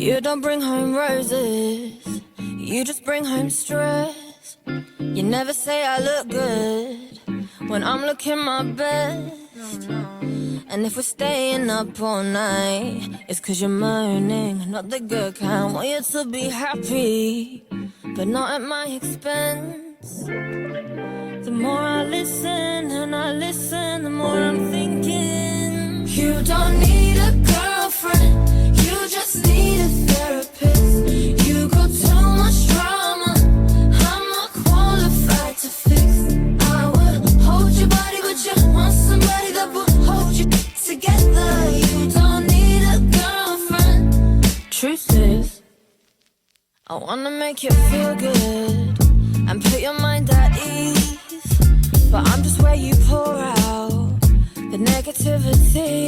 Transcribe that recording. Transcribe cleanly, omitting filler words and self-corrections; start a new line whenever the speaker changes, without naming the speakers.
You don't bring home roses, you just bring home stress. You never say I look good when I'm looking my best. And if we're staying up all night, it's 'cause you're moaning, not the good kind. Want you to be happy, but not at my expense. The more I listen and I listen, the more I'm thinking, you don't need a girlfriend, you just need a therapist. You got too much drama, I'm not qualified to fix. I would hold your body, but you want somebody that will hold you together. You don't need a girlfriend. Truth is, I wanna make you feel good and put your mind at ease, but I'm just where you pour out the negativity.